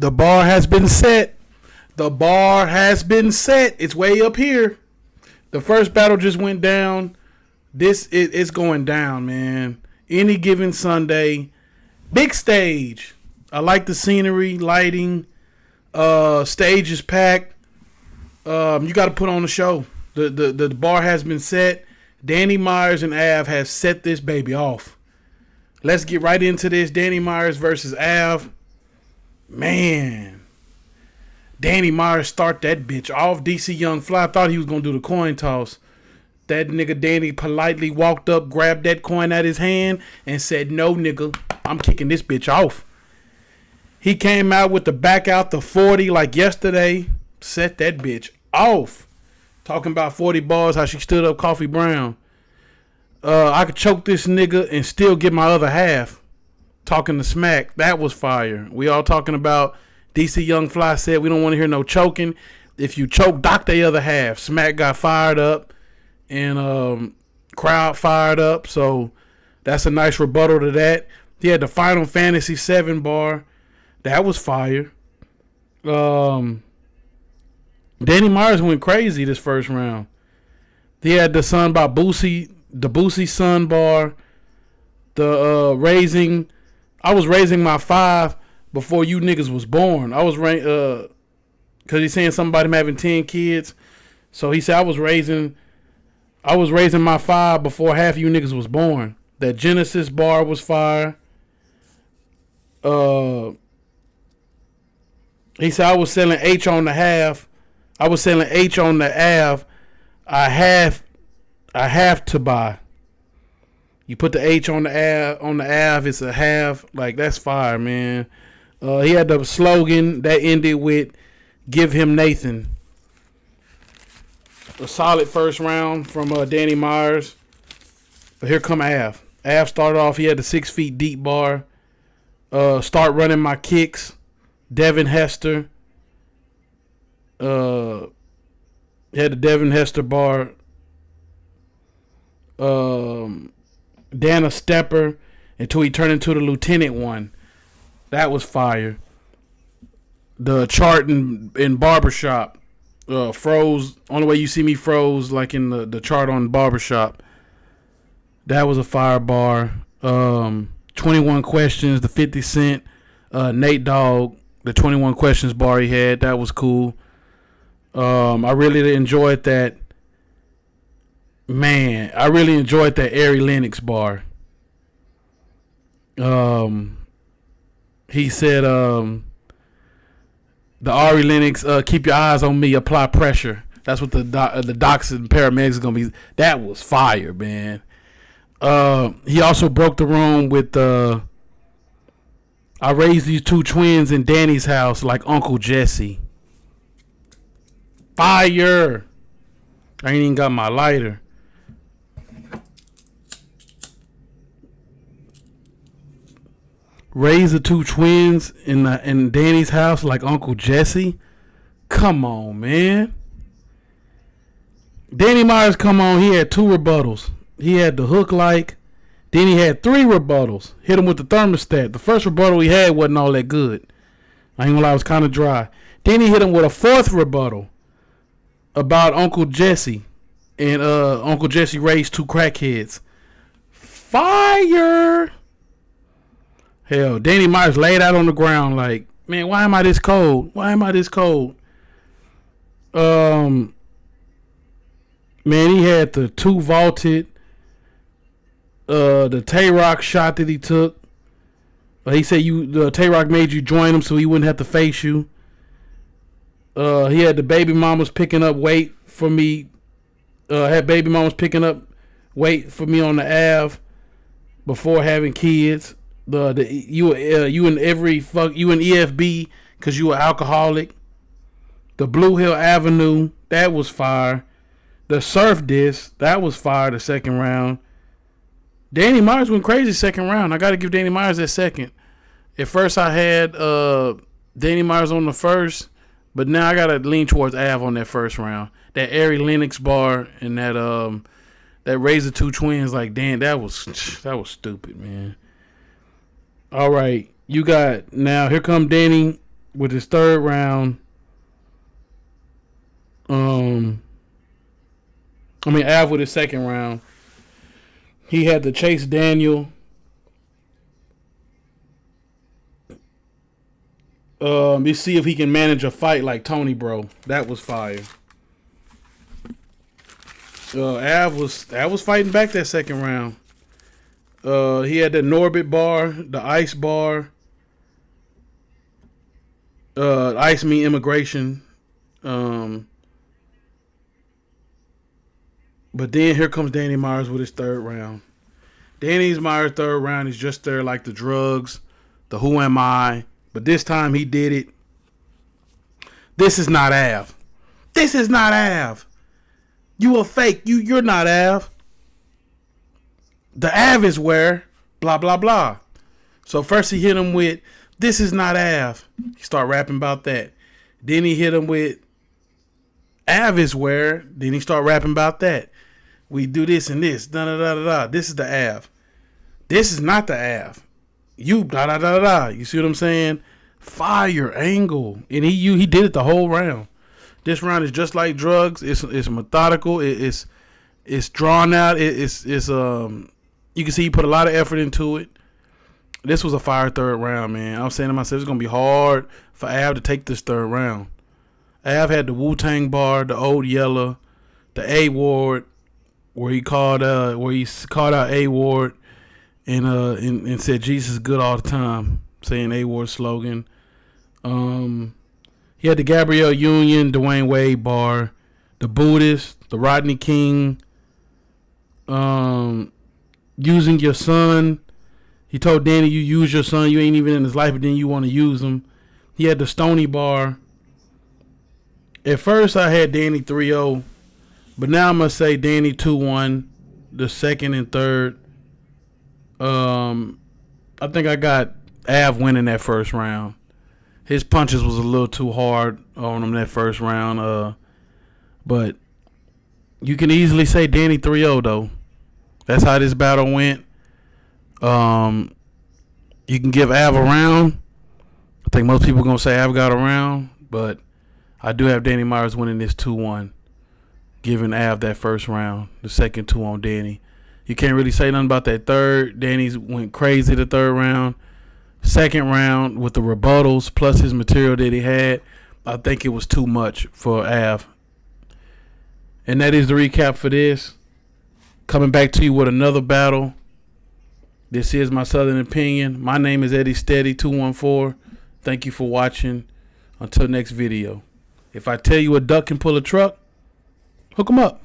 The bar has been set. The bar has been set. It's way up here. The first battle just went down. It's going down, man. Any given Sunday. Big stage. I like the scenery, lighting. Stage is packed. You got to put on a show. The bar has been set. Danny Myers and Av have set this baby off. Let's get right into this. Danny Myers versus Av. Man. Danny Myers start that bitch off. DC Young Fly thought he was going to do the coin toss. That nigga Danny politely walked up, grabbed that coin out his hand, and said, "No, nigga, I'm kicking this bitch off." He came out with the back out the 40 like yesterday. Set that bitch off. Talking about 40 bars, how she stood up Coffee Brown. I could choke this nigga and still get my other half. Talking the smack. That was fire. We all talking about DC Young Fly said we don't want to hear no choking. If you choke, dock the other half. Smack got fired up and crowd fired up. So that's a nice rebuttal to that. He had the Final Fantasy 7 bar. That was fire. Danny Myers went crazy this first round. He had the son by Boosie, the Boosie son bar. The raising. I was raising my 5 before you niggas was born. I was because he's saying something about him having 10 kids. So he said I was raising my 5 before half of you niggas was born. That Genesis bar was fire. He said I was selling H on the half. I was selling H on the Av. I have to buy. You put the H on the Av, it's a half. Like, that's fire, man. He had the slogan that ended with "Give him Nathan." A solid first round from Danny Myers. But here come Av. Av started off, he had the 6 feet deep bar. Start running my kicks. Devin Hester. Had the Devin Hester bar. Dana Stepper until he turned into the Lieutenant one. That was fire. The chart in Barbershop. Froze. Only way you see me froze like in the chart on Barbershop. That was a fire bar. 21 questions. The 50 Cent. Nate Dogg. The 21 questions bar he had. That was cool. I really enjoyed that. Man, I really enjoyed that Ari Lennox bar. He said, the Ari Lennox, keep your eyes on me, apply pressure. That's what the docs and paramedics are going to be. That was fire, man. He also broke the room with, I raised these 2 twins in Danny's house like Uncle Jesse. Fire. I ain't even got my lighter. Raise the 2 twins in Danny's house like Uncle Jesse. Come on, man. Danny Myers come on. He had 2 rebuttals. He had the hook like. Then he had 3 rebuttals. Hit him with the thermostat. The first rebuttal he had wasn't all that good. I ain't gonna lie, it was kind of dry. Then he hit him with a 4th rebuttal about Uncle Jesse. And Uncle Jesse raised 2 crackheads. Fire! Hell, Danny Myers laid out on the ground like, man, why am I this cold? Why am I this cold? Man, he had the 2 vaulted. The Tay-Rock shot that he took. He said the Tay-Rock made you join him so he wouldn't have to face you. He had the baby mamas picking up weight for me. Had baby mamas picking up weight for me on the Av before having kids. You in EFB because you were alcoholic. The Blue Hill Avenue, that was fire. The Surf Disc, that was fire. The second round. Danny Myers went crazy second round. I got to give Danny Myers that second. At first I had Danny Myers on the first, but now I got to lean towards Av on that first round. That Ari Lennox bar and that Razor 2 Twins, like, damn, that was stupid, man. All right, you got now. Here come Danny with his third round. Av with his second round. He had to Chase Daniel. You see if he can manage a fight like Tony, bro. That was fire. Av was fighting back that second round. He had the Norbit bar, the Ice bar. Ice mean immigration. But then here comes Danny Myers with his third round. Danny Myers' third round is just there like the drugs, the who am I. But this time he did it. This is not Av. This is not Av. You a fake. You're not Av. The Av is where blah blah blah. So first he hit him with this is not Av. He start rapping about that. Then he hit him with Av is where. Then he start rapping about that. We do this and this. Da da da da da. This is the Av. This is not the Av. You da da da da. You see what I'm saying? Fire angle, and he did it the whole round. This round is just like drugs. It's methodical. It's drawn out. It's you can see he put a lot of effort into it. This was a fire third round, man. I was saying to myself, it's gonna be hard for Av to take this third round. Av had the Wu-Tang bar, the Old Yeller, the A Ward, where he called out A Ward and said Jesus is good all the time, saying A Ward slogan. He had the Gabrielle Union, Dwayne Wade bar, the Buddhist, the Rodney King, using your son. He told Danny, you use your son, you ain't even in his life, but then you want to use him. He had the Stony bar. At first I had Danny 3-0, but now I'm going to say Danny 2-1, the second and third. I think I got Av winning that first round. His punches was a little too hard on him that first round. But you can easily say Danny 3-0 though. That's how this battle went. You can give Av a round. I think most people are going to say Av got a round, but I do have Danny Myers winning this 2-1, giving Av that first round, the second 2 on Danny. You can't really say nothing about that third. Danny's went crazy the third round. Second round with the rebuttals plus his material that he had, I think it was too much for Av. And that is the recap for this. Coming back to you with another battle. This is my Southern Opinion. My name is Eddie Steady 214. Thank you for watching. Until next video. If I tell you a duck can pull a truck, hook 'em up.